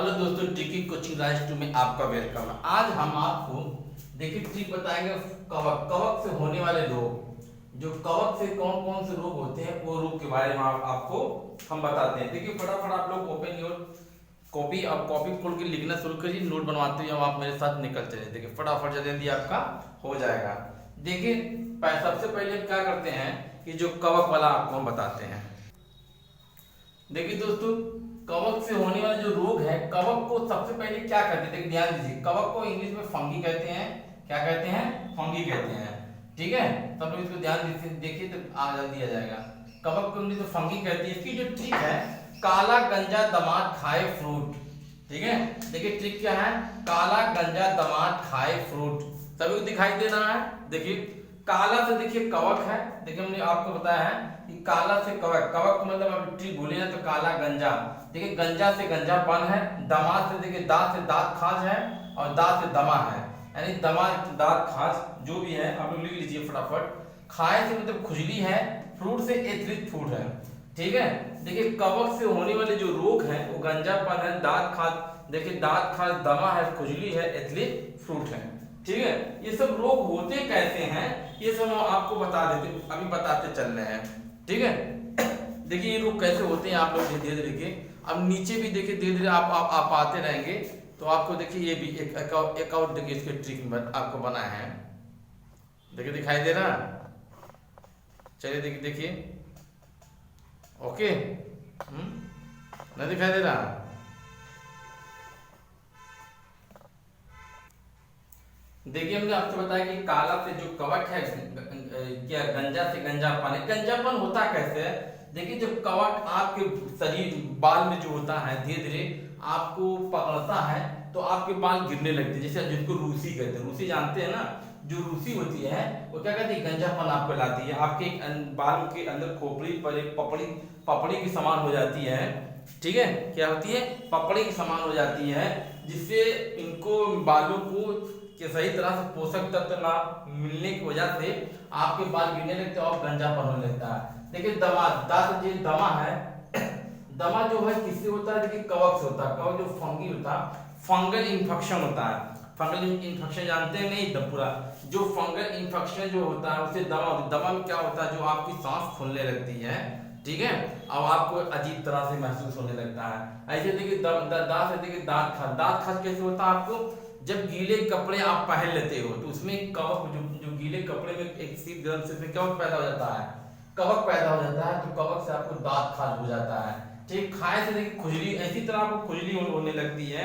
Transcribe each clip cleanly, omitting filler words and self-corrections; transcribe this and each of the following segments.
Hello दोस्तों, टिकी coaching rise to में आपका वेलकम है। आज हम आपको देखिए ट्रिक बताएंगे कवक कवक से होने वाले रोग। जो कवक से कौन कौन से रोग होते हैं वो रोग के बारे में आपको हम बताते हैं। देखिए फटाफट आप लोग ओपन योर कॉपी, अब कॉपी खोल के लिखना शुरू करिए, नोट बनवाते हुए आप मेरे साथ निकल चले। देखिए फटाफट जल्दी आपका हो जाएगा। देखिए सबसे पहले हम क्या करते हैं कि जो कवक वाला आपको हम बताते हैं। देखिए दोस्तों, कवक से होने वाले जो रोग है, कवक को सबसे पहले क्या कहते हैं, देखिए ध्यान दीजिए। कवक को इंग्लिश में फंगी कहते हैं। क्या कहते हैं? फंगी कहते हैं। ठीक है, सब लोग इसको ध्यान देखिए तो जल्दी आ जाएगा। कवक को इंग्लिश में फंगी कहती है। इसकी जो ट्रिक है, काला गंजा दमाद खाए फ्रूट। ठीक है, देखिए ट्रिक क्या है, काला गंजा दमाद खाए फ्रूट। सभी को दिखाई दे रहा है। देखिए काला से देखिए कवक है। देखिए हमने आपको बताया है कि काला से कवक, कवक को मतलब आप ट्री बोले ना तो काला गंजा। देखिए गंजा से गंजापन है। दमाद से देखिए दांत से दांत खाज है, और दांत से दमा है, यानी दमा दांत खाज जो भी है आप लोग लिख लीजिए फटाफट। खाए से मतलब खुजली है। फ्रूट से एथलीट फ्रूट है। ठीक है, देखिए कवक से होने वाले जो रोग है वो गंजापन है, दांत खाज, देखिए दांत खाज, दमा है, खुजली है, एथलीट फ्रूट है। ठीक है, ये सब रोग होते कैसे हैं ये सब हम आपको बता देते, अभी बताते चल रहे हैं। ठीक है, देखिए ये रोग कैसे होते हैं आप लोग धीरे धीरे देखिए। अब नीचे भी देखिए धीरे धीरे आप आते रहेंगे तो आपको देखिए ये भी एक और देखिए इसके ट्रिक में आपको बना है। देखिए दिखाई दे रहा, चलिए देखिए देखिए। ओके, नहीं दिखाई दे रहा? देखिए हमने आपसे बताया कि काला से जो कवक है, क्या गंजा से गंजापन है। गंजापन होता कैसे है? देखिए जब कवक आपके शरीर बाल में जो होता है धीरे धीरे आपको पकड़ता है तो आपके बाल गिरने लगते हैं, जैसे जिसको रूसी कहते हैं। रूसी जानते हैं ना, जो रूसी होती है वो क्या कहती है, गंजापन आपको लाती है। आपके बाल के अंदर खोपड़ी पर एक पपड़ी पपड़ी की समान हो जाती है। ठीक है, क्या होती है? पपड़ी की समान हो जाती है, जिससे इनको बालों को कि सही तरह से पोषक तत्व ना मिलने की वजह से आपके बाल गिरने लगते हैं और गंजापन होने लगता है। देखिए दमा, दांत जो दमा है, दमा जो है किससे होता है? देखिए कवक से होता है। कवक जो फंगी होता है, फंगल इन्फेक्शन होता है। फंगल इन्फेक्शन जानते हैं नहीं? पूरा जो फंगल इन्फेक्शन जो होता है उससे दमा होती है। दमा में क्या होता है, जो आपकी सांस फूलने लगती है। ठीक है, अब आपको अजीब तरह से महसूस होने लगता है। ऐसे देखिए दांत से देखिए दांत खाज। दांत खाज कैसे होता है? आपको जब गीले कपड़े आप पहन लेते हो तो उसमें कवक जो गीले कपड़े में एक शीत गर्म से कवक पैदा हो जाता है, कवक पैदा हो जाता है, तो कवक से आपको दांत खाज हो जाता है। ठीक, खाए से देखिए खुजली, ऐसी तरह आपको खुजली होने लगती है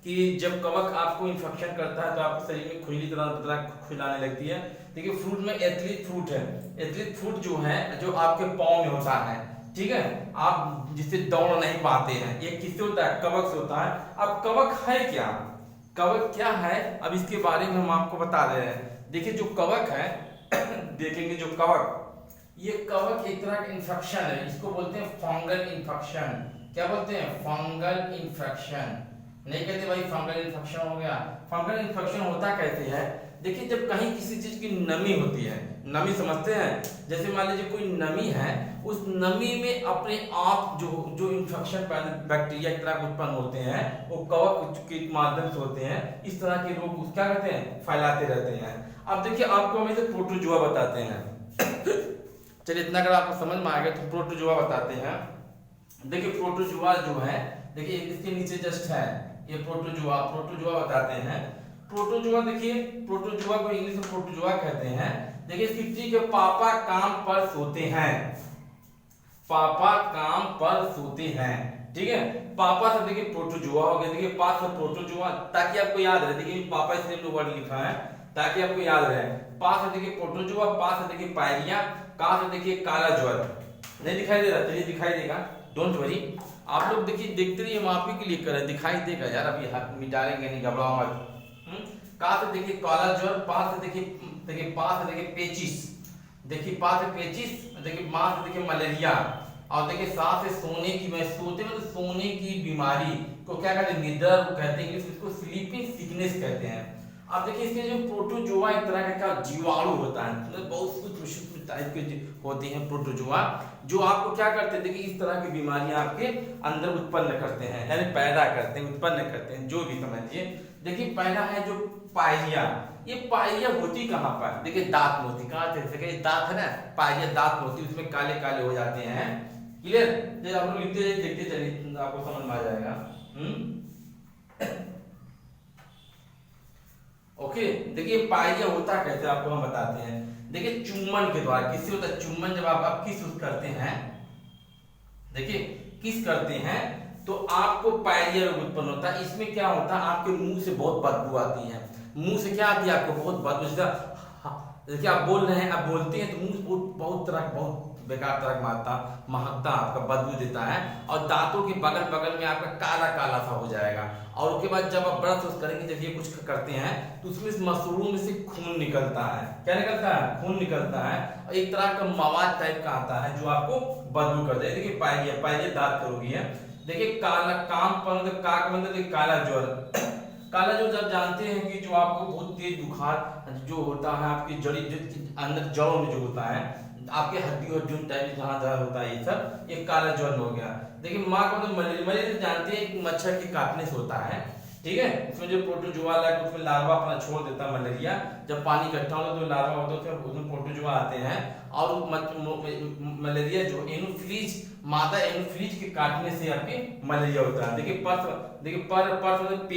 कि जब कवक आपको इन्फेक्शन करता है तो आपके शरीर में खुजली तरह खुलाने लगती है। देखिए फ्रूट में एथलीट फ्रूट है। एथलीट फ्रूट जो है जो आपके पाँव में होता है। ठीक है, आप जिससे दौड़ नहीं पाते हैं, ये किससे होता है? कवक से होता है। अब कवक है क्या, कवक क्या है, अब इसके बारे में हम आपको बता दे रहे हैं। देखिए जो कवक है देखेंगे जो कवक, ये कवक एक तरह का इंफेक्शन है। इसको बोलते हैं फंगल इंफेक्शन। क्या बोलते हैं? Fungal infection. नहीं कहते भाई फंगल इंफेक्शन हो गया। फंगल इंफेक्शन होता कैसे है? देखिए जब कहीं किसी चीज की नमी होती है, नमी समझते हैं, जैसे मान लीजिए कोई नमी है, उस नमी में अपने आप जो जो इन्फेक्शन बैक्टीरिया की तरह उत्पन्न होते हैं वो कवक के माध्यम से होते हैं। इस तरह के रोग क्या कहते हैं? फैलाते रहते हैं। अब देखिए आपको हम इसे प्रोटोजुआ बताते हैं। चलिए इतना अगर आपको समझ में आ गया तो प्रोटोजुआ बताते हैं। देखिए प्रोटोजुआ जो है, देखिए इसके नीचे जस्ट है ये प्रोटोजुआ बताते हैं। प्रोटोजुआ देखिए, प्रोटोजुआ को इंग्लिश में प्रोटोजुआ कहते हैं। देखिए इसकी ट्रिक है, पापा काम पर सोते हैं। पापा काम पर सोते हैं। ठीक है, पापा से देखिए प्रोटोजुआ हो गया। देखिए पा से प्रोटोजुआ, ताकि आपको याद रहे। देखिए पापा इसलिए वर्ड लिखा है ताकि आपको याद रहे। पा से देखिए प्रोटोजुआ, पा से देखिए पायरिया, का से देखिए काला ज्वर। नहीं दिखाई दे रहा? चलिए दिखाई देगा, डोंट वरी। आप लोग देखिए देखते रहिए, हम आप ही के लिए कर रहे हैं, दिखाई देगा यार। अभी हाथ मिटाएंगे नहीं, घबराओ मत। का से देखिए काला ज्वर, पा से देखिए पा से देखिए पेचिस, देखिए पा से पेचिस, देखिए मां से देखिए मलेरिया, और देखिए सा से सोने की, मैं सोते मतलब सोने की बीमारी को क्या कहते हैं? निद्रा कहते हैं, इसको स्लीपिंग सिकनेस कहते हैं। अब देखिए इसके जो प्रोटोजोआ एक तरह का क्या जीवाणु होता है, मतलब बहुत सूक्ष्म सूक्ष्म टाइप के होते हैं प्रोटोजोआ, जो आपको क्या करते हैं, देखिए इस तरह की बीमारियां आपके अंदर उत्पन्न करते हैं, यानी पैदा करते हैं, उत्पन्न करते हैं, जो भी समझिए। देखिए पहला है जो पायरिया। ये पायरिया होती कहाँ पर, देखिए दांत में होती। कहाँ थे, दांत है ना, पायरिया दांत में होती, उसमें काले काले हो जाते हैं। क्लियर, जब आप लोग लिखते देखते चलिए आपको समझ में आ जाएगा। ओके, देखिए पायरिया होता कैसे आपको हम बताते हैं। देखिए चुम्बन के द्वारा। किससे होता है चुम्बन, जब आप किस करते हैं, देखिए किस करते हैं तो आपको पायरिया रोग उत्पन्न होता है। इसमें क्या होता है, आपके मुंह से बहुत बदबू आती है। मुंह से क्या आती है आपको, बहुत बदबू। देखिए आप बोल रहे हैं, आप बोलते हैं तो मुंह से बहुत तरह, बहुत बेकार तरह का महकता आपका बदबू देता है, और दांतों के बगल बगल में आपका काला काला सा हो जाएगा। और उसके बाद जब आप ब्रश करेंगे, जब ये कुछ करते हैं तो उसमें मसूड़ों में से खून निकलता है। क्या निकलता है, खून निकलता है, और एक तरह का मवाद टाइप का आता है जो आपको बदबू कर दे। देखिए पायरिया दांत रोगी है। देखिए काला काम पर मतलब का मतलब देखिए काला ज्वर। काला ज्वर जब जानते हैं कि जो आपको बहुत तेज बुखार जो होता है, आपकी जड़ी अंदर जड़ों में जो होता है, आपके हड्डियों टाइप जहाँ जहाँ होता है, ये सब ये काला ज्वर हो गया। देखिए माँ को तो मलेरिया जानते हैं कि मच्छर के काटने से होता है, ठीक है। उसमें जो प्रोटोजोआ लगा उसमें लार्वा अपना छोड़ देता है मलेरिया। जब पानी इकट्ठा होता है तो लार्वा होता है, उसमें प्रोटोजोआ आते हैं, और मलेरिया जो एनोफिलीज मादा एनोफिलीज के काटने से आपके मलेरिया होता है। देखिए पर्स मतलब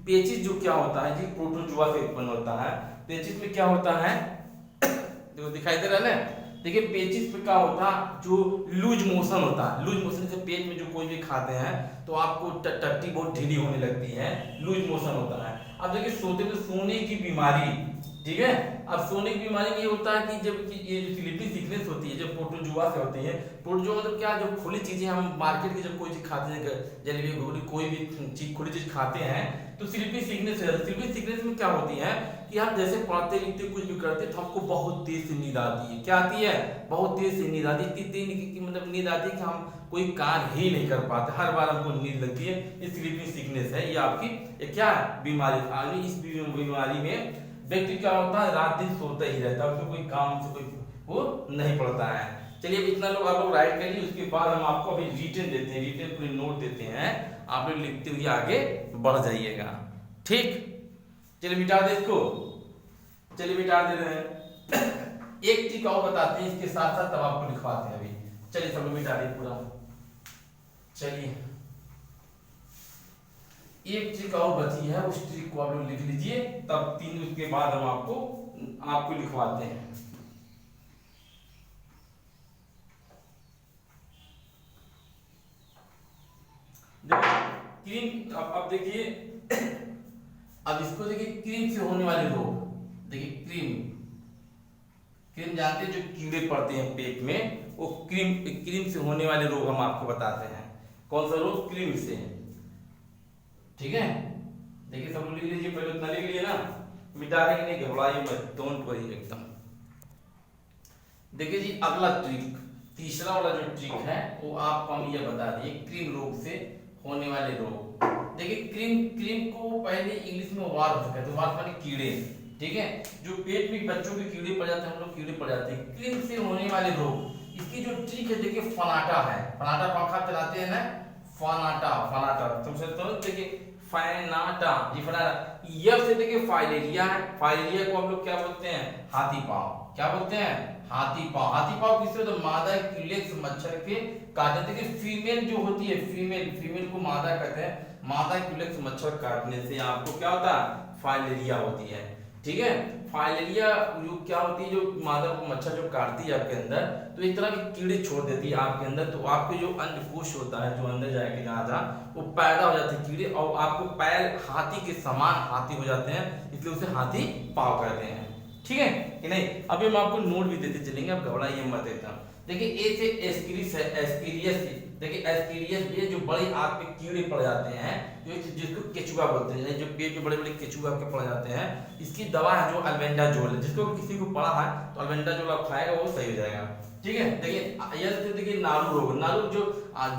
पेचिस जो क्या होता है जी, प्रोटोजोआ से उत्पन्न होता है। पेचिस में क्या होता है, देखो दिखाई दे रहा है ना। देखिए पेचिस पे क्या होता है, जो लूज मोशन होता है, लूज मोशन से पेट में जो कोई भी खाते हैं तो आपको टट्टी बहुत ढीली होने लगती है, लूज मोशन होता है। अब देखिए सोने की बीमारी, ठीक है। अब सोने की बीमारी में ये होता है कि जब ये जो स्लीपिंग सिकनेस होती है, जब प्रोटोजोआ से होती है। प्रोटोजोआ मतलब क्या, जो खुली चीजें हम मार्केट की जब कोई चीज खाते हैं, जलेबी घुगनी कोई भी चीज खुली चीज खाते हैं तो स्लीपिंग सिकनेस है। स्लीपिंग सिकनेस में क्या होती है कि हम जैसे पढ़ते लिखते कुछ भी करते तो हमको बहुत तेज से नींद आती है। क्या आती है, बहुत तेज से नींद आती है। इतनी तेज मतलब नींद आती है कि हम कोई कार्य ही नहीं कर पाते, हर बार हमको नींद लगती है। ये स्लीपिंग सिकनेस है, ये आपकी क्या बीमारी। इस बीमारी में व्यक्ति क्या होता है, रात दिन सोता ही रहता है, उसको कोई काम से कोई वो नहीं पड़ता है। चलिए अब इतना लोग आप लोग राइट करिए, उसके बाद हम आपको अभी रिटन देते हैं, रिटन पूरे नोट देते हैं, आप लोग लिखते हुए आगे बढ़ जाइएगा, ठीक। चलिए मिटा दे इसको, चलिए मिटा दे रहे हैं। एक चीज और बताते हैं इसके साथ साथ, तब आपको लिखवाते हैं अभी। चलिए सब लोग मिटा दे पूरा। चलिए एक ट्रिक और बची है, उस ट्रिक को आप लोग लिख लीजिए, तब 3 उसके बाद हम आपको लिखवाते हैं। क्रीम, अब देखिए, अब इसको देखिए क्रीम से होने वाले रोग। देखिए क्रीम जानते हैं, जो कीड़े पड़ते हैं पेट में, वो क्रीम से होने वाले रोग हम आपको बताते हैं। कौन सा रोग, क्रीम से, ठीक है। देखिए सब लिख लीजिए, पहले उतना लिख लिया ना, मिटा देंगे नहीं, घबराइए मत, डोंट वरी एकदम। देखिए जी अगला ट्रिक, तीसरा वाला जो ट्रिक है वो आपको हम ये बता दिए, क्रीम रोग से होने वाले रोग। देखिए क्रीम को पहले इंग्लिश में वार्म कहते हैं, वार्म माने कीड़े, ठीक है। जो पेट में बच्चों के कीड़े पड़ जाते हैं, हम लोग कीड़े पड़ जाते हैं, क्रीम से होने वाले रोग। इसकी जो ट्रिक है, देखिए फनाटा है, फनाटा पंखा चलाते हैं ना, फनाटा समझ देखिए, फैनाटा जी, फनाटा। यह से देखिए फाइलेरिया है, फाइलेरिया को हम लोग क्या बोलते हैं, हाथी पांव। क्या बोलते हैं, हाथी पांव किससे, तो मादा क्यूलेक्स मच्छर के काटने से। फीमेल जो होती है, फीमेल को मादा कहते हैं, मादा क्यूलेक्स मच्छर काटने से आपको क्या होता है, फाइलेरिया होती है, ठीक है। फाइलेरिया जो क्या होती है, जो मादा मच्छर जो काटती है आपके अंदर, तो एक तरह के कीड़े छोड़ देती है आपके अंदर, तो आपके जो अंडकोश होता है, जो अंदर जाके जहाँ वो पैदा हो जाते हैं कीड़े, और आपको पैर हाथी के समान हाथी हो जाते हैं, इसलिए उसे हाथी पांव कहते हैं, ठीक है कि नहीं। अभी हम आपको नोट भी देते चलेंगे, अब घबराइए मत एकदम। देखिए ए से एस्केरियस है, एस्केरियस, देखिए एस्केरियस ये जो बड़े आग पे कीड़े पड़ जाते हैं, जिसको केचुआ बोलते हैं, जो पेट में बड़े बड़े केचुआ आपके पड़ जाते हैं, इसकी दवा है जो अल्बेंडाजोल। जिसको किसी को पड़ा है तो अल्बेंडाजोल आप खाएगा वो सही हो जाएगा, ठीक है। देखिए यह देखिए नारू रोग, नारू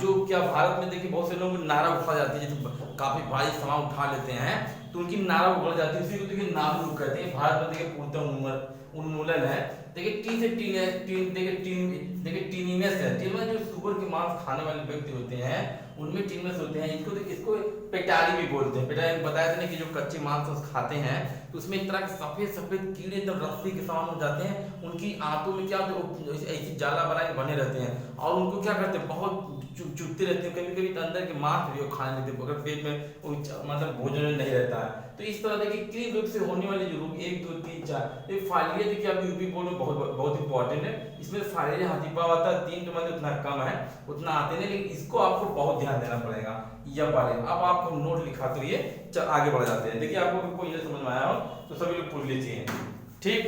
जो क्या भारत में देखिए बहुत से लोग नारा उठा जाती है, काफी भारी सामान उठा लेते हैं तो उनकी नाड़ू बढ़ जाती है, उसी को देखिए नाड़ू कहते हैं। भारत में देखिए पूर्णतः उन्मूलन है। देखिए टी से देखिए टीनिमस है। टीनिमस जो सुअर के मांस खाने वाले व्यक्ति होते हैं उनमें टीनिमस होते हैं। इसको पेटारी भी बोलते हैं। पेटारी बताया था ना कि जो कच्चे मांस खाते हैं तो उसमें एक तरह के सफेद सफेद कीड़े एकदम रस्सी के समान हो जाते हैं। उनकी आंतों में क्या होता है, ऐसी जाला बना के बने रहते हैं और उनको क्या करते हैं, बहुत चुभते रहते हैं। कभी कभी तो अंदर के मांस भी वो खाने लगते हैं अगर पेट में मतलब भोजन नहीं रहता है। तो इस तरह देखिए क्लीन रोग से होने वाले जो रोग 1 2 3 4 ये फाइलेरिया देखिए आप यूपी बोर्ड में बहुत इंपॉर्टेंट है। इसमें फाइलेरिया हाथी पाँव आता है, 3 तो मतलब उतना कम है, उतना आते नहीं, लेकिन इसको आपको बहुत ध्यान देना पड़ेगा। ये वाले अब आपको नोट लिखा तो ये आगे बढ़ जाते हैं। देखिए आपको कोई ये समझ में आया हो तो सभी लोग पूछ लीजिए, ठीक।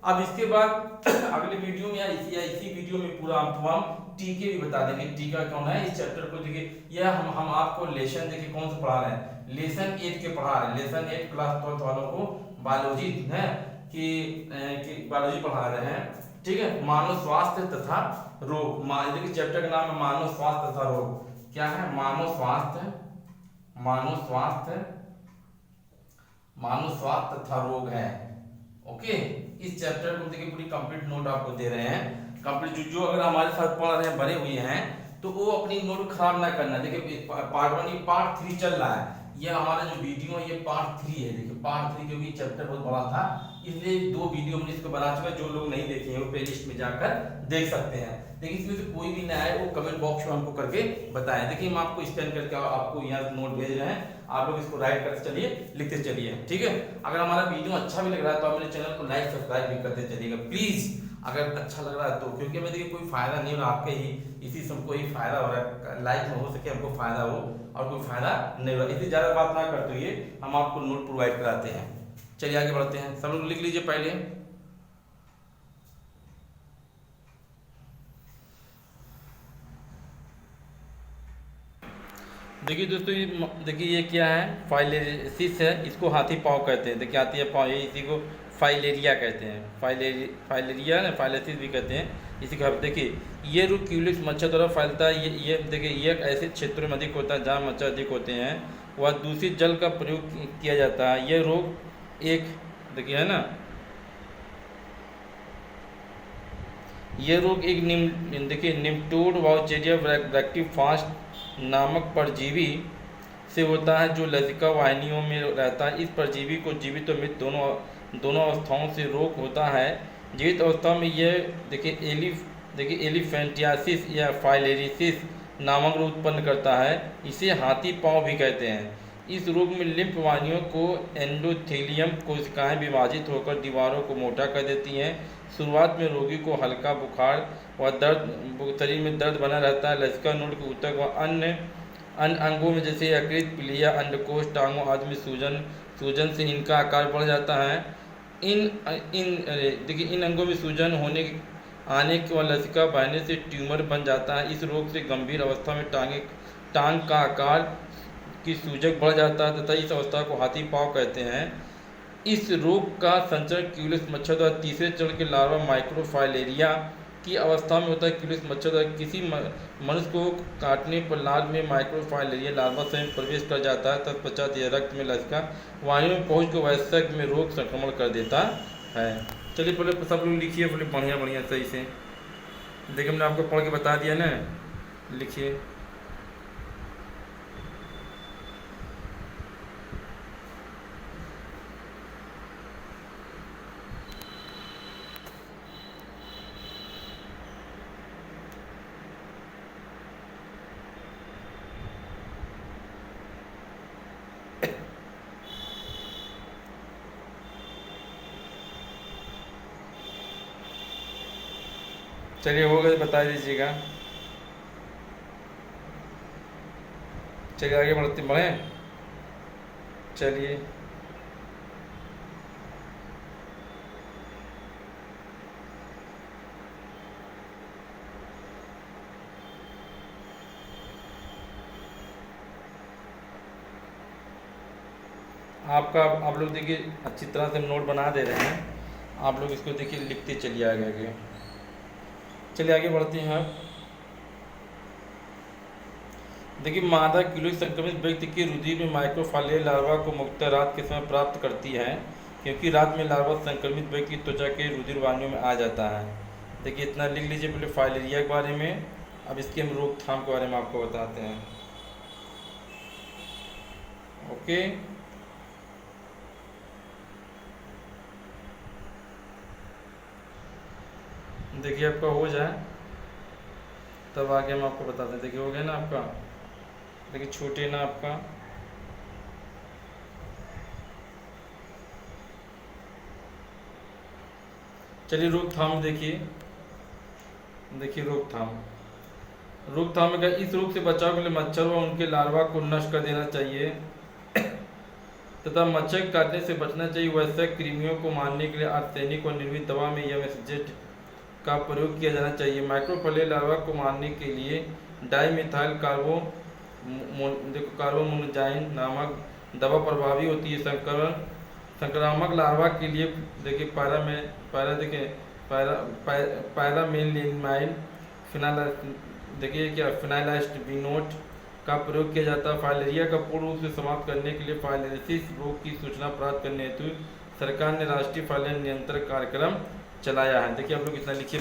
अब इसके बाद अगले वीडियो में या इसी वीडियो में पूरा हम टीके भी बता देंगे। टीका कौन है इस चैप्टर को देखिए, यह हम आपको लेसन देखिए कौन सा पढ़ा रहे हैं, लेसन 8 के पढ़ा रहे हैं। लेसन 8 क्लास 12 वालों को बायोलॉजी है कि बायोलॉजी पढ़ा रहे हैं, ठीक है। मानव स्वास्थ्य तथा रोग, देखिए चैप्टर का नाम है मानव स्वास्थ्य तथा रोग। क्या है, मानव स्वास्थ्य तथा रोग है। ओके, इस चैप्टर को देखिए पूरी कंप्लीट नोट आपको दे रहे हैं। कंप्लीट जो अगर हमारे साथ पढ़ रहे हैं बने हुए हैं तो वो अपनी नोट खराब ना करना। देखिए पार्ट 1 ये पार्ट 3 चल रहा है। ये हमारा जो वीडियो है ये पार्ट 3 है। देखिए पार्ट 3 क्योंकि चैप्टर बहुत बड़ा था इसलिए 2 वीडियो हमने इसको बना चुका है। जो लोग नहीं देखे हैं वो प्लेलिस्ट में जाकर देख सकते हैं। देखिए इसमें से कोई भी नया है वो कमेंट बॉक्स में हमको करके बताएं। देखिए हम आपको स्कैन करके आपको यहाँ नोट भेज रहे हैं, आप लोग इसको राइट करते चलिए, लिखते चलिए, ठीक है। अगर हमारा वीडियो अच्छा भी लग रहा है तो आप मेरे चैनल को लाइक सब्सक्राइब भी करते चलिएगा प्लीज, अगर अच्छा लग रहा है तो, क्योंकि हमें देखिए कोई फायदा नहीं हो रहा, आपके ही इसी सबको ही फायदा हो रहा है। लाइक में हो सके हमको फायदा हो और कोई फायदा नहीं हो रहा, इतनी ज्यादा बात ना करते हुए हम आपको नोट प्रोवाइड कराते हैं। चलिए आगे बढ़ते हैं, सब लोग लिख लीजिए पहले। देखिए दोस्तों देखिए ये क्या है, फाइलेरियासिस है, इसको हाथी पाँव कहते हैं। देखिए हाथी पाँव, ये इसी को फाइलेरिया कहते हैं। फाइलेरिया ना फाइलेरियासिस भी कहते हैं इसी का। देखिए ये रोग क्यूलिक्स मच्छर द्वारा फैलता है। ये देखिए ये ऐसे क्षेत्रों में अधिक होता है जहाँ मच्छर अधिक होते हैं, वह दूषित जल का प्रयोग किया जाता है। ये रोग एक देखिए है ना, ये रोग एक देखिए निम्टोड वाउचेरिया ब्रैक्टिफास्ट नामक परजीवी से होता है जो लसिका वाहिनियों में रहता है। इस परजीवी को जीवित और मृत दोनों अवस्थाओं से रोग होता है। जीवित अवस्था में यह देखिए एलिफेंटियासिस या फाइलेरियासिस नामक रोग उत्पन्न करता है। इसे हाथी पाँव भी कहते हैं। इस रोग में लिम्फ वाहिनियों को एंडोथेलियम कोशिकाएं विभाजित होकर दीवारों को मोटा कर देती हैं। शुरुआत में रोगी को हल्का बुखार व दर्द, शरीर में दर्द बना रहता है। लसिका नोड के ऊतक व अन्य अंगों में जैसे यकृत, प्लीहा, अंडकोश, टांगों आदि में सूजन से इनका आकार बढ़ जाता है। देखिए इन अंगों में सूजन आने के बाद लसिका बहने से ट्यूमर बन जाता है। इस रोग से गंभीर अवस्था में टांग का आकार की सूजक बढ़ जाता है तथा इस अवस्था को हाथी पाँव कहते हैं। इस रोग का संचरण क्यूलिक्स मच्छर द्वारा तीसरे चरण के लार्वा माइक्रोफाइलेरिया की अवस्था में होता है। क्यूलिक्स मच्छर द्वारा किसी मनुष्य को काटने पर लार में माइक्रोफाइलेरिया लार्वा स्वयं प्रवेश कर जाता है। तत्पश्चात यह रक्त में लसिका वाहिनियों में पहुँच कर वयस्क में रोग संक्रमण कर देता है। चलिए पहले सब लोग लिखिए, पहले बढ़िया सही से। देखिए हमने आपको पढ़ के बता दिया ना, लिखिए। चलिए हो गया, बता दीजिएगा। चलिए आगे बढ़ें। चलिए आप लोग देखिए अच्छी तरह से नोट बना दे रहे हैं। आप लोग इसको देखिए लिखते चलिए आगे। चलिए आगे बढ़ते हैं। देखिए मादा कीड़ों संक्रमित व्यक्ति की रुधिर में माइक्रोफाइलेरिया लार्वा को मुख्यतः रात के समय प्राप्त करती है, क्योंकि रात में लार्वा संक्रमित व्यक्ति की त्वचा के रुधिर वाहिनियों में आ जाता है। देखिए इतना लिख लीजिए पहले फाइलेरिया के बारे में। अब इसके हम रोकथाम के बारे में आपको बताते हैं। ओके, देखिए आपका हो जाए तब आगे हम आपको बताते हैं। देखिए हो गया ना आपका, देखिए छूटे ना आपका। चलिए रोकथाम देखिए, देखिए रोकथाम में इस रोग से बचाव के लिए मच्छर व उनके लार्वा को नष्ट कर देना चाहिए तथा मच्छर काटने से बचना चाहिए। वैसे कृमियों को मारने के लिए आर्सेनिक और निर्मित दवा में एमएसजेड का प्रयोग किया जाना चाहिए। माइक्रोफाइलेरिया लार्वा को मारने के लिए डाइमिथाइल कार्बोमोनोजाइन नामक दवा प्रभावी होती है। संक्रामक लार्वा के लिए देखिए पैरामेलिनाइल फिनाइलास्टिबिनोट का प्रयोग किया जाता है। फाइलेरिया का पूर्ण रूप से समाप्त करने के लिए फाइलेरियासिस रोग की सूचना प्राप्त करने हेतु सरकार ने राष्ट्रीय फाइलेरिया नियंत्रण कार्यक्रम चलाया है। देखिए आप लोग इतना लिखिए।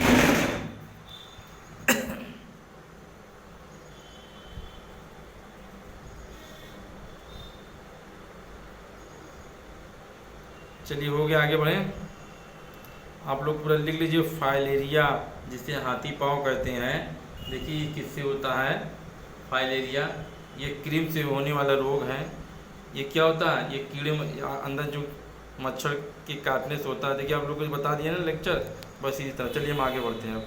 चलिए हो गया, आगे बढ़ें। आप लोग पूरा लिख लीजिए। फाइलेरिया जिसे हाथी पाँव कहते हैं, देखिए ये किससे होता है फाइलेरिया। ये क्रीम से होने वाला रोग है। ये क्या होता है, ये कीड़े अंदर जो मच्छर के काटने से होता है। देखिए आप लोग को बता दिया ना लेक्चर, बस इसी तरह। चलिए हम आगे बढ़ते हैं अब।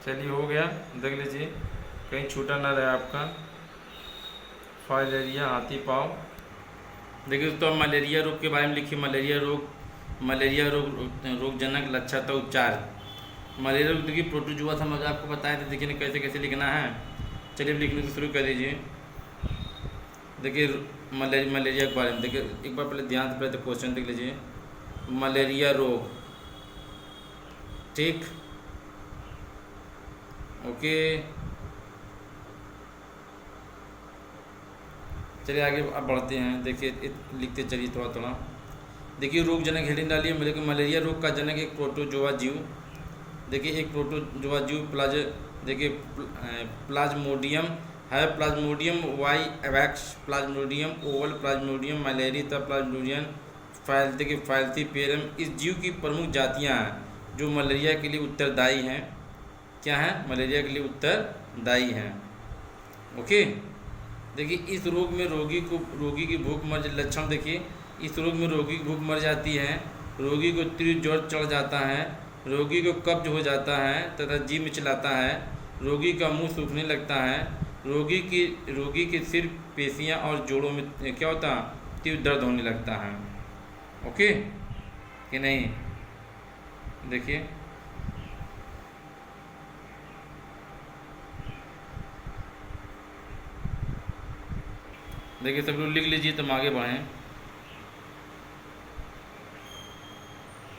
चलिए हो गया, देख लीजिए कहीं छूटा ना रहे आपका। फाइलेरिया हाथी पाँव। देखिए तो मलेरिया रोग के बारे में लिखिए। मलेरिया रोग जनक लक्षण था उपचार। मलेरिया रोग देखिए प्रोटोजुआ समझ आपको बताया था। देखिए कैसे कैसे लिखना है। चलिए लिखने से शुरू कर दीजिए। देखिए मलेरिया के बारे में देखिए एक बार पहले ध्यान से पहले क्वेश्चन देख लीजिए। मलेरिया रोग, ठीक, ओके। चलिए आगे अब बढ़ते हैं। देखिए लिखते चलिए थोड़ा थोड़ा। देखिए रोग जनक हेडिंग डालिए। मलेरिया रोग का जनक एक प्रोटोजोआ जीव। देखिए एक प्रोटोजोआ जीव देखिए प्लाज्मोडियम है। Plasmodium vivax, plasmodium ovale, plasmodium malaria, plasmodium falciparum. इस जीव की प्रमुख जातियां हैं जो मलेरिया के लिए उत्तरदायी हैं। क्या है, मलेरिया के लिए उत्तरदायी हैं। ओके। देखिए इस रोग में रोगी की भूख मर लक्षण। देखिए इस रोग में रोगी की भूख मर जाती है। रोगी को तीव्र ज्वर चढ़ जाता है। रोगी को कब्ज हो जाता है तथा जी मिचलाता है। रोगी का मुंह सूखने लगता है। रोगी के सिर, पेशियां और जोड़ों में क्या होता है, तीव्र दर्द होने लगता है। ओके कि नहीं। देखिए सब लोग लिख लीजिए तो हम आगे बढ़ें।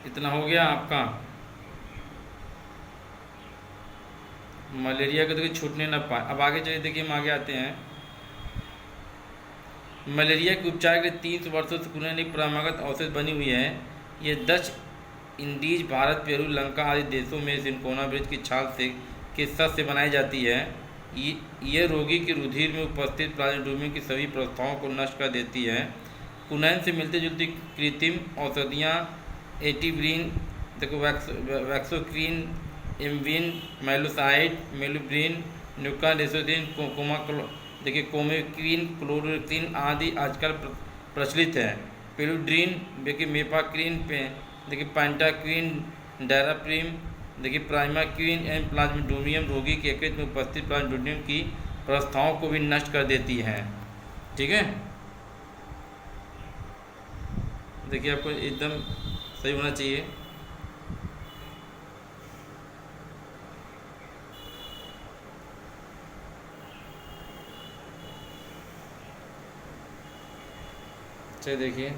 इतना हो गया आपका। मलेरिया को देखिए छूटने ना पाए। अब आगे चलिए, देखिए हम आगे आते हैं। मलेरिया के उपचार के 300 वर्षों से पुरानी परंपरागत औषध बनी हुई है। ये Dutch Indies, Bharat, Peru, Lanka आदि देशों में सिनकोना वृक्ष की छाल के सस से बनाई जाती है। ये रोगी के रुधिर में उपस्थित प्लाज्मोडियम की सभी प्रस्थाओं को नष्ट कर देती है। कुनैन से मिलती जुलती कृत्रिम औषधियाँ एटिब्रिन, देखो वैक्सोक्रीन, एम्बिन, मेलोसाइड, मेलुब्रिन, न्यूकाडेसोदिन, देखिए कोमेक्विन, क्लोरोक्विन आदि आजकल प्रचलित है। पेलुड्रीन, देखिए मेपाक्रीन, देखिए पेंटाक्विन, डायराप्रिम, देखिए प्राइमाक्विन एंड प्लाज्मोडियम रोगी के यकृत में उपस्थित प्लाज्मोडियम की प्रस्थाओं को भी नष्ट कर देती है। ठीक है, देखिए आपको एकदम सही होना चाहिए। चलिए देखिए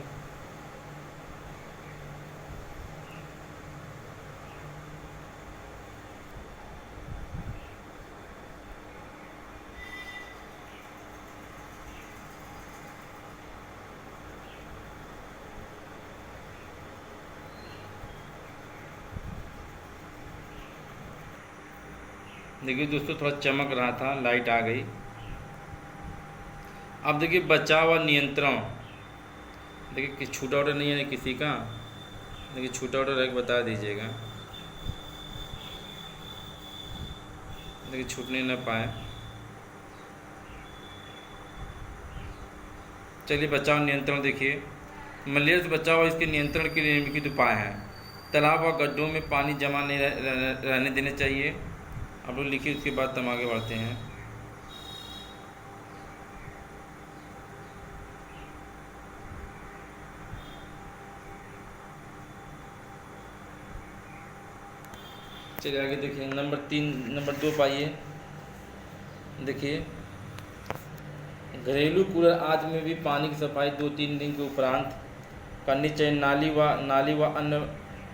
देखिए दोस्तों थोड़ा चमक रहा था, लाइट आ गई। अब देखिए बचाव और नियंत्रण, देखिए कि छूटा ऑर्डर नहीं है किसी का, देखिए छूटा ऑर्डर है बता दीजिएगा, देखिए छूटने न पाए। चलिए बचाव नियंत्रण देखिए, मलेरिया से बचाव और इसके नियंत्रण के लिए निम्नलिखित उपाय हैं। तालाब और गड्ढों में पानी जमा नहीं रहने देने चाहिए। आप लोग लिखिए, उसके बाद हम आगे बढ़ते हैं। चलिए आगे देखिए, नंबर 2 पाइए। देखिए घरेलू कूलर आदि में भी पानी की सफाई 2-3 दिन के उपरांत करनी चाहिए। नाली व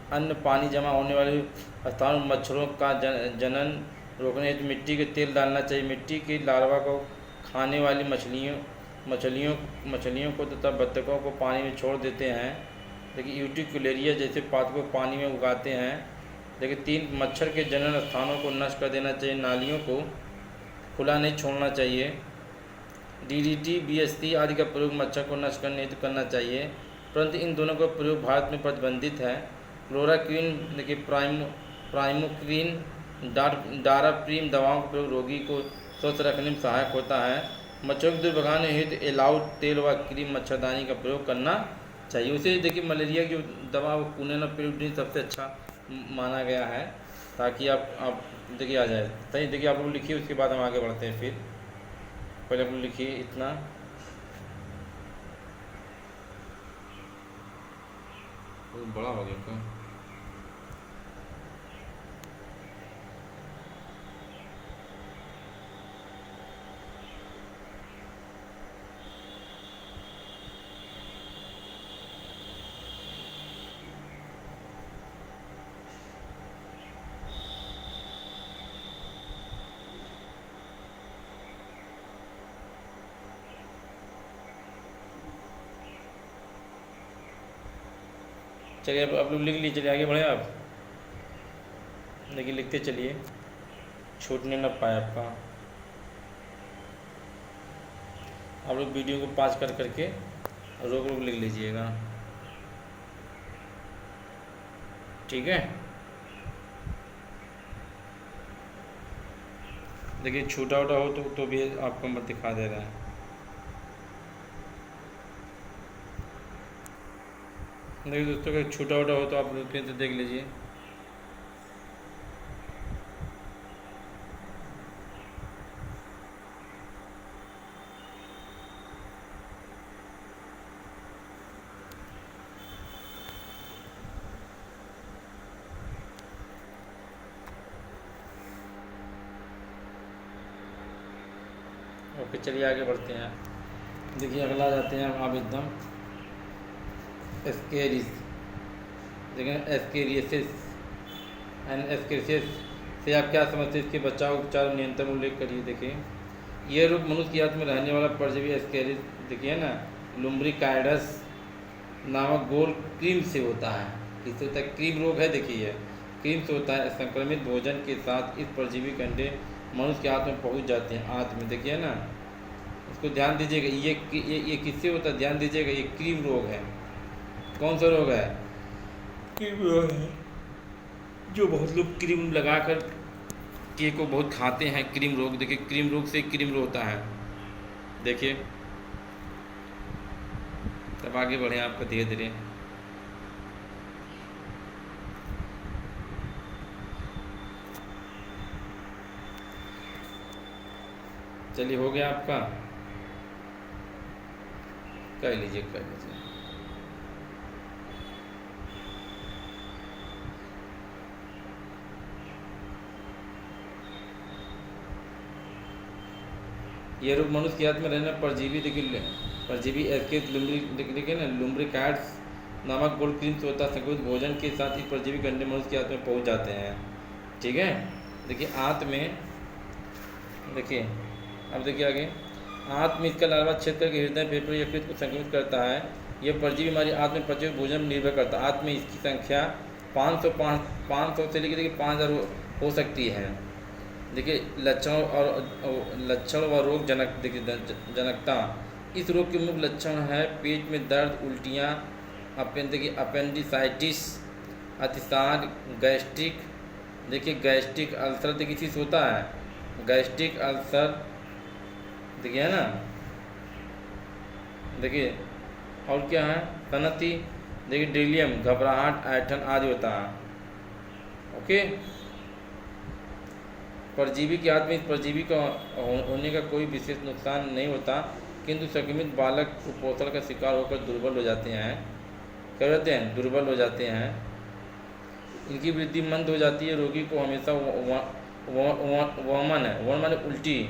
अन्य पानी जमा होने वाले स्थानों में मच्छरों का जनन रोकने हेतु मिट्टी के तेल डालना चाहिए। मिट्टी की लार्वा को खाने वाली मछलियों को तथा बत्तखों को पानी में छोड़ देते हैं। देखिए यूटिकुलेरिया जैसे पादपों को पानी में उगाते हैं। देखिए 3 मच्छर के जनन स्थानों को नष्ट कर देना चाहिए। नालियों को खुला नहीं छोड़ना चाहिए। DDT BST आदि का प्रयोग मच्छर को नष्ट करने हेतु करना चाहिए, परंतु इन दोनों का प्रयोग भारत में प्रतिबंधित है। क्लोराक्विन देखिए प्राइमोक्विन डाराप्रीम दवाओं का प्रयोग रोगी को स्वस्थ रखने में सहायक होता है। मच्छरों को दूर भगाने हेतु एलाउड तेल व क्रीम मच्छरदानी का प्रयोग करना चाहिए। उसे देखिए मलेरिया की दवा क्विनापेप्रिड सबसे अच्छा माना गया है, ताकि आप देखिए आ जाए सही। देखिए आप लोग लिखिए, उसके बाद हम आगे बढ़ते हैं। फिर पहले आप लोग लिखिए इतना, बड़ा हो गया क्या? चलिए अब आप लोग लिख लीजिए, चलिए आगे बढ़े। आप देखिए लिखते चलिए, छूटने न पाए आपका। आप लोग वीडियो को पॉज करके रोक लिख लीजिएगा, ठीक है। देखिए छूटा उटा हो तो भी आपको मत दिखा दे रहा है। देखिए दोस्तों का छूटा उटा हो तो आप लोग तो देख लीजिए। ओके चलिए आगे बढ़ते हैं। देखिए अगला जाते हैं आप एकदम एस्केरिस। देखिए एस्केरियसिस एंड एस्केरियसिस से आप क्या समझते हैं? इसके बचाव उपचार नियंत्रण उल्लेख करिए। देखिए यह रोग मनुष्य की आंत में रहने वाला परजीवी एस्केरिस देखिए ना लुम्ब्रिकाइडस नामक गोल क्रीम से होता है। किससे होता है? क्रीम रोग है। देखिए यह क्रीम से होता है। संक्रमित भोजन के साथ इस परजीवी के अंडे मनुष्य के आंत में पहुँच जाते हैं। आंत में देखिए ना, इसको ध्यान दीजिएगा। ये किससे होता है? ध्यान दीजिएगा, ये क्रीम रोग है। कौन सा रोग है? क्रीम रोग है। जो बहुत लोग क्रीम लगाकर केक को बहुत खाते हैं, क्रीम रोग। देखिए क्रीम रोग से क्रीम रोग होता है। देखिए तब आगे बढ़े आपका धीरे धीरे। चलिए हो गया आपका, कर लीजिए। ये रोग मनुष्य के हाथ में रहने परजीवी देखिए परजीवी एस्केरिस देखिए ना लुम्ब्रिकाइड्स नामक गोल्ड क्रीम से होता है। संक्रमित भोजन के साथ ही परजीवी के अंडे मनुष्य के हाथ में पहुंच जाते हैं, ठीक है। देखिए आंत में, देखिए अब देखिए आगे, आंत में इसका लार्वा छेद करके हृदय फेफड़े यकृत को संक्रमित करता है। यह परजीवी हमारी आंत में पचे हुए भोजन पर निर्भर करता है। आंत में इसकी संख्या 500 से लेकर देखिए 5000 हो सकती है। देखिए लक्षण व रोग जनक, देखिए जनकता। इस रोग के मुख्य लक्षण है पेट में दर्द, उल्टियाँ, देखिए अपेंडिसाइटिस, अतिसार, गैस्ट्रिक। देखिए गैस्ट्रिक अल्सर देखिए किस होता है, गैस्ट्रिक अल्सर देखिए है ना। देखिए और क्या है, तनती, देखिए डिलियम, घबराहट, ऐंठन आदि होता है। ओके। परजीवी के हाथ में इस परजीवी का होने का कोई विशेष नुकसान नहीं होता, किंतु संक्रमित बालक कुपोषण का शिकार होकर दुर्बल हो जाते हैं। क्या हो जाते हैं, दुर्बल हो जाते हैं। इनकी वृद्धि मंद हो जाती है। रोगी को हमेशा वमन है, वमन माने उल्टी,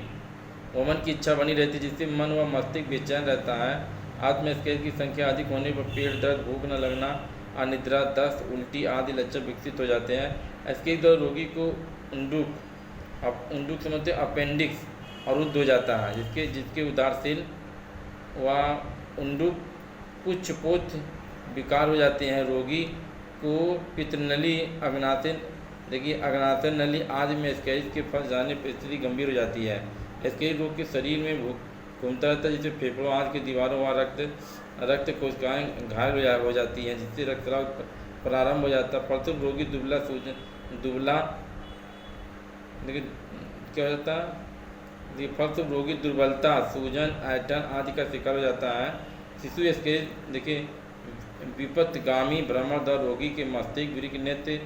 वमन की इच्छा बनी रहती है, जिससे मन व मस्तिष्क बेचैन रहता है। आत्मस्केल की संख्या अधिक होने पर पेट दर्द, भूख न लगना, अनिद्रा, दस्त, उल्टी आदि लक्षण विकसित हो जाते हैं। स्केल द्वारा रोगी को उंडुक समझते अपेंडिक्स अवरुद्ध हो जाता है, जिसके उदारशील व उंडुक पुच्छपोथ विकार हो जाते हैं। रोगी को पित्तनली, अग्नाशय, देखिए अग्नाशय नली आदि में स्कैरिस के फंस जाने पर स्थिति गंभीर हो जाती है। स्कैरिस रोग के शरीर में घूमता रहता है, जिससे फेफड़ों आदि की दीवारों व रक्त कोशिकाएं घायल हो जाती हैं, जिससे रक्तस्राव प्रारंभ हो जाता है। फलस्वरूप रोगी दुबला देखिए क्या हो जाता है, देखिए फलस्वरूप रोगी दुर्बलता, सूजन, ऐंठन आदि का शिकार हो जाता है। शिशु स्कैरिस देखिए विपत्तिगामी भ्रमण द्वारा रोगी के मस्तिष्क, वृक्क, नेत्र,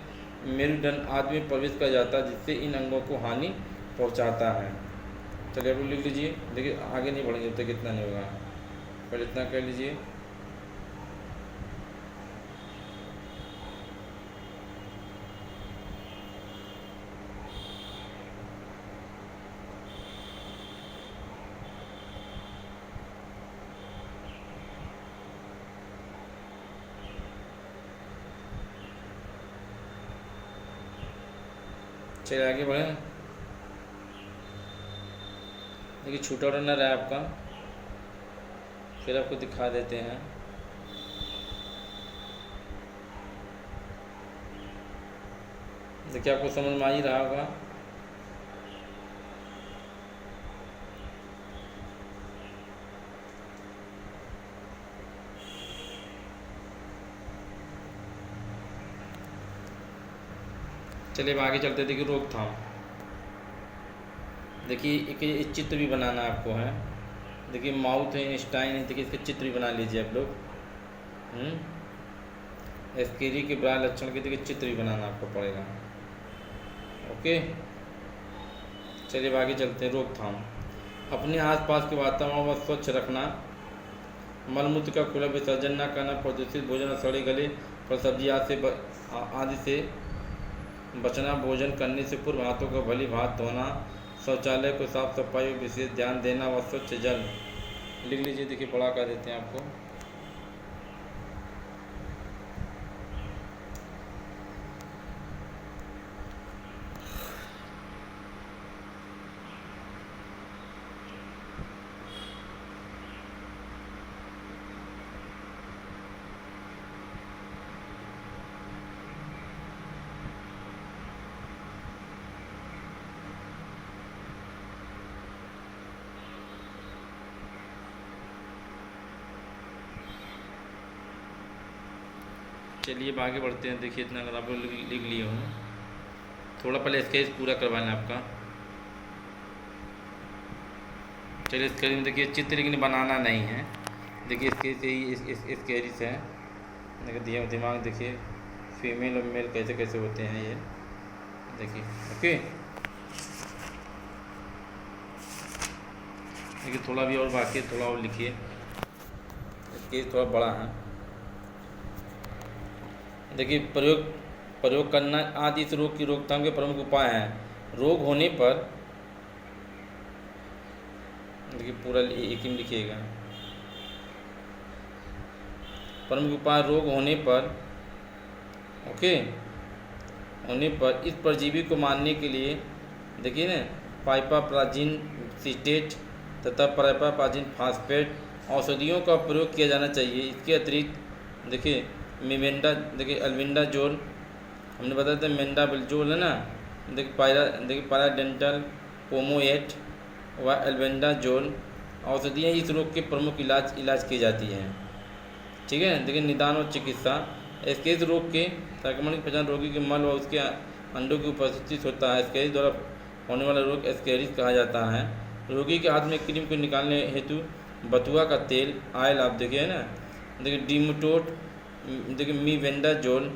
मेरुदंड आदि में प्रवेश कर जाता है, जिससे इन अंगों को हानि पहुंचाता है। चलिए आप लिख लीजिए। देखिए आगे नहीं बढ़ेंगे जब तक इतना नहीं होगा, पर इतना कर लीजिए। चलिए आगे बढ़ें। देखिए छूटा रनर है आपका, फिर आपको दिखा देते हैं। देखिए आपको समझ में आ ही रहा होगा। चलिए अब आगे चलते। देखिए रोकथाम। देखिए एक चित्र भी बनाना आपको है। देखिए माउथ है, इंस्टाइन है, देखिए इसके चित्र भी बना लीजिए आप लोग। स्केरी के बड़ा लक्षण के देखिए चित्र भी बनाना आपको पड़ेगा। ओके चलिए अब आगे चलते हैं। रोकथाम। अपने आसपास के वातावरण को स्वच्छ रखना, मलमूत्र का खुला विसर्जन न करना, प्रदूषित भोजन और सड़े गले फल सब्जी आदि से बचना, भोजन करने से पूर्व हाथों का भली भांति धोना, शौचालय को साफ सफाई पर विशेष ध्यान देना व स्वच्छ जल। लिख लीजिए। देखिए पढ़ा कर देते हैं आपको। चलिए अब आगे बढ़ते हैं। देखिए इतना अगर आप लोग लिख लिए हूँ, थोड़ा पहले स्केच पूरा करवाना आपका। चलिए स्केच में देखिए चित्र लेकिन बनाना नहीं है। देखिए स्केच यही स्केच है। देखिए दिमाग देखिए फीमेल और मेल कैसे कैसे होते हैं ये देखिए। ओके देखिए थोड़ा भी और बाकी है, थोड़ा और लिखिए। स्केच थोड़ा बड़ा है। देखिए प्रयोग करना आदि इस रोग की रोकथाम के प्रमुख उपाय हैं। रोग होने पर देखिए पूरा एक ही लिखिएगा। प्रमुख उपाय रोग होने पर, ओके होने पर इस परजीवी को मारने के लिए देखिए ना पाइपाप्राजिन सिस्टेट तथा पाइपाप्राजिन फास्फेट औषधियों का प्रयोग किया जाना चाहिए। इसके अतिरिक्त देखिए मेमेंडा, देखिए अल्बेंडाजोल हमने बताया था, मेंडाबिलजोल है ना, देखिए पैराडेंटल पोमोएट व एल्बेंडाजोल औषधियाँ इस रोग के प्रमुख इलाज की जाती हैं। ठीक है। देखिए निदान और चिकित्सा। एस्केरिस रोग के संक्रमण की पहचान रोगी के मल व उसके अंडों की उपस्थिति से होता है। एस्केरिस द्वारा होने वाला रोग एस्केरिस कहा जाता है। रोगी के हाथ में क्रीम को निकालने हेतु बथुआ का तेल ऑयल आप देखिए ना, देखिए डिमोटोड, देखिए मीबेंडाजोल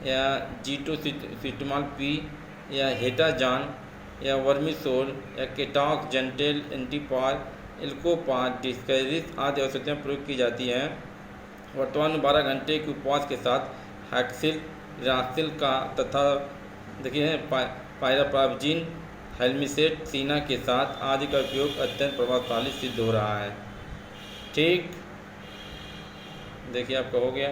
या जीटोसिस्टमाल पी या हेटाजान या वर्मिसोल या केटॉक्स जेंटेल एंटीपार एल्कोपार डिस्कैरिस आदि औषधियाँ प्रयोग की जाती हैं। वर्तमान में 12 घंटे के उपवास के साथ हैक्सिल राक्सिल का तथा देखिए पायराप्रावजिन हेलमिसेट सीना के साथ आदि का उपयोग अत्यंत प्रभावशाली सिद्ध हो रहा है। ठीक, देखिए आपका हो गया।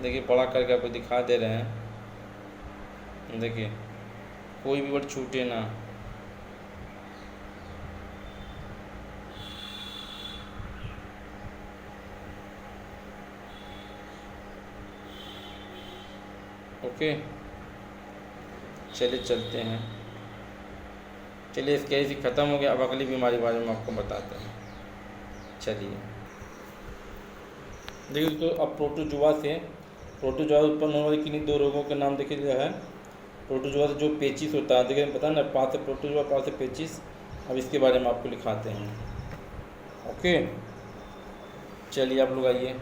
देखिए पढ़ा करके आपको दिखा दे रहे हैं। देखिए कोई भी वर्ड छूटे ना। ओके, चलिए चलते हैं। चलिए इसके ऐसे ख़त्म हो गया। अब अगली बीमारी के बारे में आपको बताते हैं। चलिए देखिए तो अब प्रोटोजुआ उत्पन्न होने वाले किन्हीं 2 रोगों के नाम देखिए है। प्रोटोजुआ से जो पेचिस होता है, देखिए पता ना, पास से प्रोटोजुआ, पास से पेचिस। अब इसके बारे में आपको लिखाते हैं। ओके, चलिए आप लोग आइए।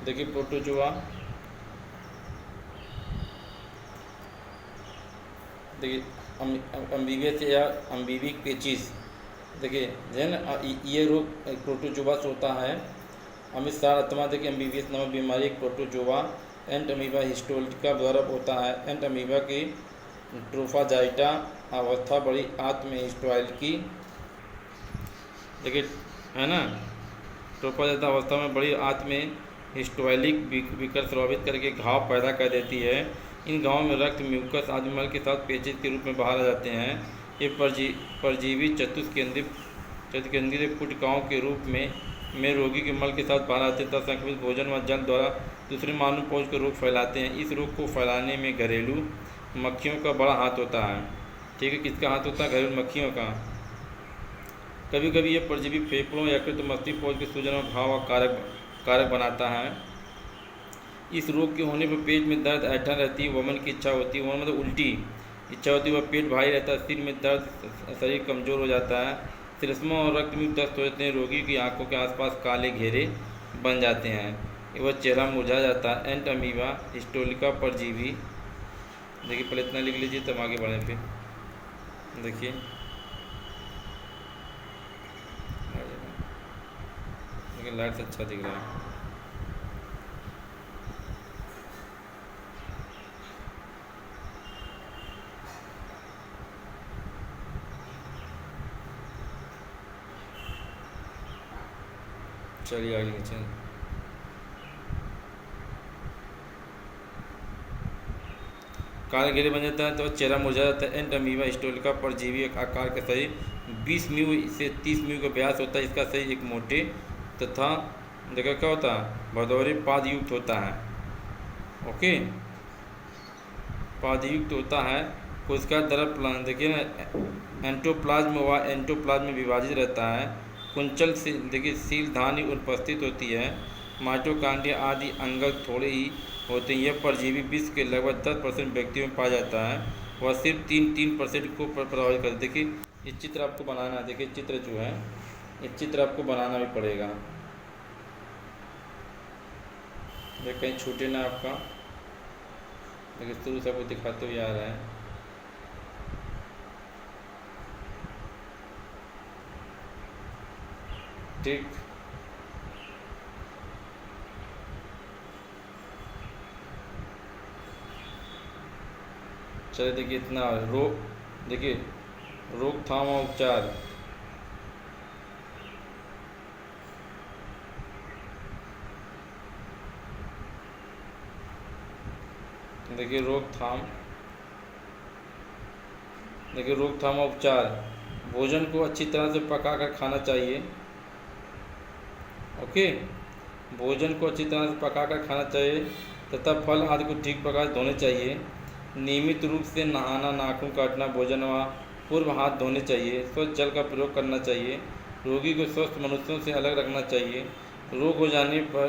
देखिए प्रोटोजुआ, देखिए अम्बीबियस या अम्बीबिक पेचिस, देखिए है ना, ये रोग प्रोटोजुआ से होता है। अमितसार अथवा देखिए अम्बीबियस नामक बीमारी एक प्रोटोजुआ एंट अमीबा हिस्टोलिका द्वारा होता है। एंट अमीबा की ट्रोफाजाइटा अवस्था बड़ी आत्म हिस्टोइल की, देखिए है ना, ट्रोफाजाइटा अवस्था में बड़ी आत्म हिस्टोइलिक विकर स्रावित करके घाव पैदा कर देती है। इन घावों में रक्त, म्यूकस आदि मल के साथ पेचिस के रूप में बाहर आ जाते हैं। ये परजीवी चतुष्केंद्रीय पुटकाओं के रूप में रोगी के मल के साथ बाहर आते हैं तथा संक्रमित भोजन व जल द्वारा दूसरे मानव पहुँच कर रोग फैलाते हैं। इस रोग को फैलाने में घरेलू मक्खियों का बड़ा हाथ होता है। ठीक है, किसका हाथ होता है? घरेलू मक्खियों का। कभी कभी ये परजीवी फेफड़ों या तो मस्तिष्क पहुँच के सूजन और घाव कारक बनाता है। इस रोग के होने पर पेट में दर्द, ऐंठन रहती है, वमन की इच्छा होती है, वमन मतलब उल्टी इच्छा होती है, वह पेट भारी रहता है, सिर में दर्द, शरीर कमज़ोर हो जाता है, तिलस्मा और रक्त में दस्त हो जाते हैं, रोगी की आंखों के आसपास काले घेरे बन जाते हैं, वह चेहरा मुरझा जाता है। एंट अमीबा हिस्टोलिका परजीवी, देखिए पहले इतना लिख लीजिए तब आगे बढ़े। फिर देखिए लाइट से अच्छा दिख रहा है। चलिए आगे नीचे। काले घेरे बन जाता है तो चेहरा मुरझा जाता है। एंट अमीबा हिस्टोलिका परजीवी एक आकार का शरीर 20 म्यू से 30 म्यू का व्यास होता है। इसका शरीर एक मोटे तथा देखा क्या होता है, भदौरे पाद युक्त होता है। ओके, पाद युक्त होता है। कोशिका द्रव देखिए ना, एंटोप्लाज्म व एंटोप्लाज्म में विभाजित रहता है। कुंचल से देखिए सील धानी उपस्थित होती है। माइटोकांड्रिया आदि अंगक थोड़े ही होते हैं। यह परजीवी विश्व के लगभग 10% व्यक्तियों में पाया जाता है। वह सिर्फ 3% को प्रभावित करते। देखिए ये चित्र आपको बनाना है। देखिए चित्र जो है, ये चित्र आपको बनाना भी पड़ेगा, देखिए कहीं छूटे ना आपका। देखिए शुरू से आपको दिखाते हुए आ रहा है। ठीक, चलिए देखिए इतना देखिए रोकथाम और उपचार। देखिए रोकथाम और उपचार। भोजन को अच्छी तरह से पका कर खाना चाहिए। ओके, भोजन को अच्छी तरह से पकाकर खाना चाहिए तथा फल आदि को ठीक प्रकार से धोने चाहिए। नियमित रूप से नहाना, नाखून काटना, भोजन व पूर्व हाथ धोने चाहिए। स्वच्छ जल का प्रयोग करना चाहिए। रोगी को स्वस्थ मनुष्यों से अलग रखना चाहिए। रोग हो जाने पर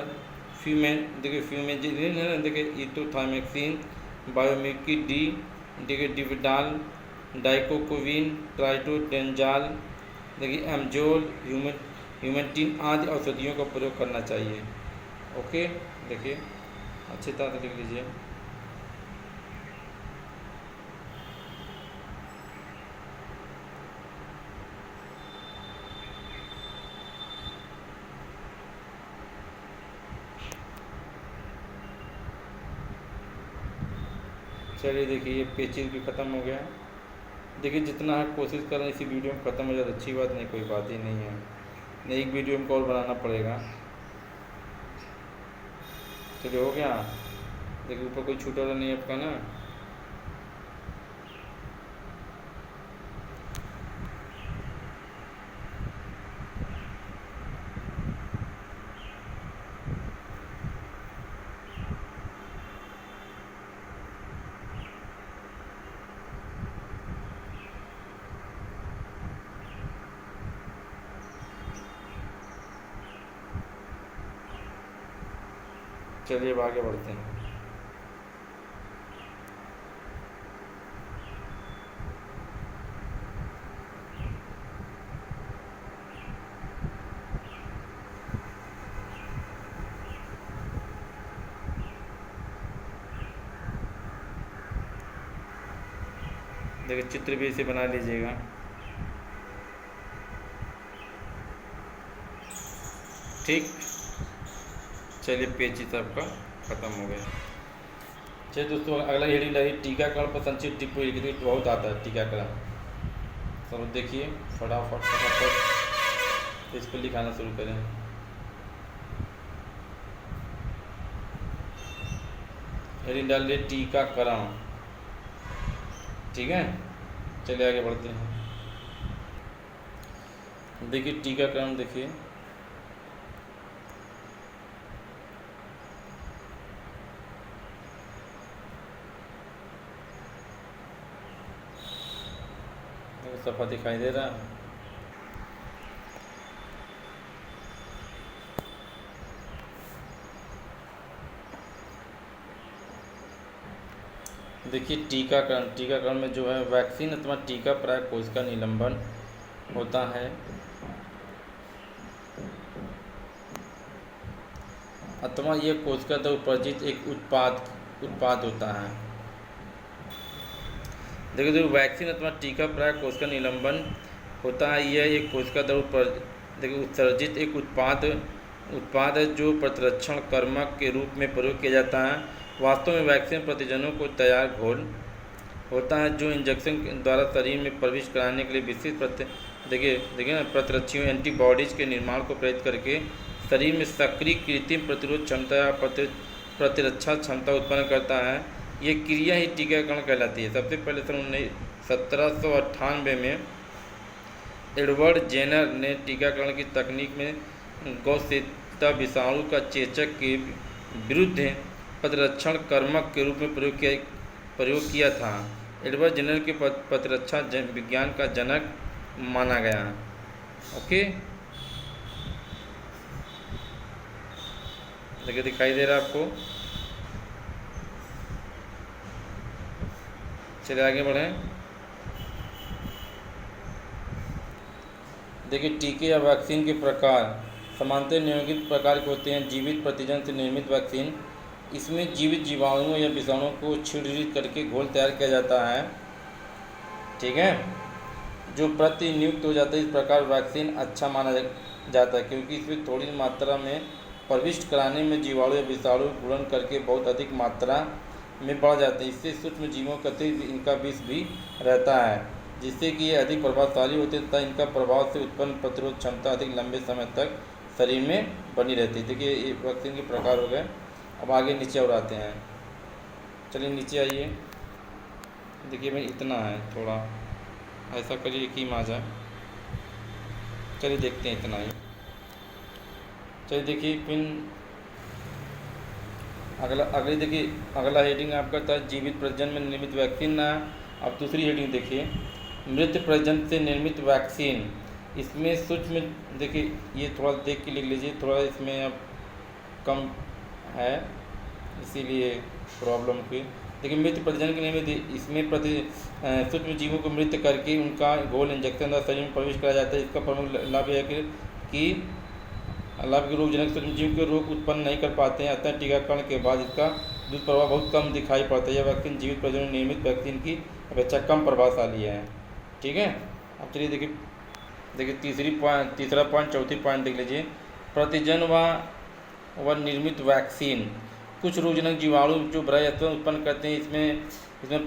फ्यूमेजिलिन है, देखिए इथोथाइमेक्सिन, बायोमिकी डी, देखिए डिविडाल, डाइकोकोविन, ट्राइटोडेंजाल, देखिए एमजोल, ह्यूमेंटिन आदि औषधियों का प्रयोग करना चाहिए। ओके, देखिए अच्छी तरह से लिख लीजिए। चलिए देखिए ये पेचीज भी ख़त्म हो गया। देखिए जितना है कोशिश करें इसी वीडियो में ख़त्म हो जाए, अच्छी बात नहीं, कोई बात ही नहीं है, नहीं एक वीडियो में और बनाना पड़ेगा। चलिए हो गया। देखिए ऊपर कोई छूटा वाला नहीं है आपका ना। चलिए अब आगे बढ़ते हैं। देखिए चित्र भी इसे बना लीजिएगा। ठीक, चलिए पेची सबका ख़त्म हो गया। चलिए दोस्तों अगला हेडिंग है टीकाकरण पर संक्षिप्त टिप्पणी लिखी, बहुत आता है टीकाकरण। सब देखिए फटाफट फटाफट इस पर लिखाना शुरू करें। हेडिंग डाल दिए टीकाकरण। ठीक है, चलिए आगे बढ़ते हैं। देखिए टीकाकरण, देखिए सफ़ा दिखाई दे रहा है। देखिए टीकाकरण में जो है वैक्सीन अथवा टीका प्राय कोशिका निलंबन होता है अथवा यह कोशिका द्वारा उत्सर्जित एक उत्पाद होता है। देखिए जो वैक्सीन अथवा टीका प्राय कोशिका निलंबन होता है, यह एक कोशिका द्वारा देखिए उत्सर्जित एक उत्पाद है जो प्रतिरक्षण कर्मक के रूप में प्रयोग किया जाता है। वास्तव में वैक्सीन प्रतिजनों को तैयार घोल होता है जो इंजेक्शन द्वारा शरीर में प्रवेश कराने के लिए विशिष्ट देखिए ना प्रतिरक्षियों एंटीबॉडीज़ के निर्माण को प्रेरित करके शरीर में सक्रिय कृत्रिम प्रतिरोध क्षमता या प्रतिरक्षा क्षमता उत्पन्न करता है। ये क्रिया ही टीकाकरण कहलाती है। सबसे पहले सन 1798 में एडवर्ड जेनर ने टीकाकरण की तकनीक में गौसेता विषाणु का चेचक के विरुद्ध प्रतिरक्षण कर्मक के रूप में प्रयोग किया था। एडवर्ड जेनर के प्रतिरक्षा विज्ञान का जनक माना गया। ओके, देखिए दिखाई दे रहा है आपको। चलिए आगे बढ़ें। देखिए टीके या वैक्सीन के प्रकार समानतः नियोजित प्रकार के होते हैं। जीवित प्रतिजन से निर्मित वैक्सीन, इसमें जीवित जीवाणुओं या विषाणुओं को छिड़क करके घोल तैयार किया जाता है। ठीक है, जो प्रतिनियुक्त हो जाता है। इस प्रकार वैक्सीन अच्छा माना जाता है क्योंकि इसमें थोड़ी मात्रा में प्रविष्ट कराने में जीवाणु या विषाणु गुणन करके बहुत अधिक मात्रा में बढ़ जाते हैं। इससे सूक्ष्म जीवों के अतिरिक्त इनका विष भी रहता है, जिससे कि ये अधिक प्रभावशाली होते हैं तथा इनका प्रभाव से उत्पन्न प्रतिरोध क्षमता अधिक लंबे समय तक शरीर में बनी रहती है। देखिए ये वैक्सीन के प्रकार हो गए। अब आगे नीचे और आते हैं। चलिए नीचे आइए। देखिए भाई इतना है, थोड़ा ऐसा करिए कि आ जाए। चलिए देखते हैं इतना ही। चलिए देखिए अगली देखिए, अगला हेडिंग आपका था जीवित प्रजनन में निर्मित वैक्सीन ना। अब दूसरी हेडिंग देखिए, मृत प्रजनन से निर्मित वैक्सीन। इसमें सूक्ष्म, देखिए ये थोड़ा देख के लिख लीजिए, थोड़ा इसमें अब कम है इसीलिए प्रॉब्लम हुई। देखिए मृत प्रजनन के नियमित इसमें सूक्ष्म जीवों को मृत करके उनका घोल इंजेक्शन द्वारा शरीर में प्रवेश कराया जाता है। इसका प्रमुख लाभ यह है कि लाभ के रोगजनक सूक्ष्म जीव के रोग उत्पन्न नहीं कर पाते हैं, अतः टीकाकरण के बाद इसका दुष्प्रभाव बहुत कम दिखाई पड़ता है। यह वैक्सीन जीवित प्रजनन नियमित वैक्सीन की अपेक्षा कम प्रभावशाली है। ठीक है, अब चलिए देखिए तीसरा पॉइंट, चौथी पॉइंट देख लीजिए, प्रतिजन व निर्मित वैक्सीन। कुछ रोगजनक जीवाणु जो बड़ा उत्पन्न करते हैं, इसमें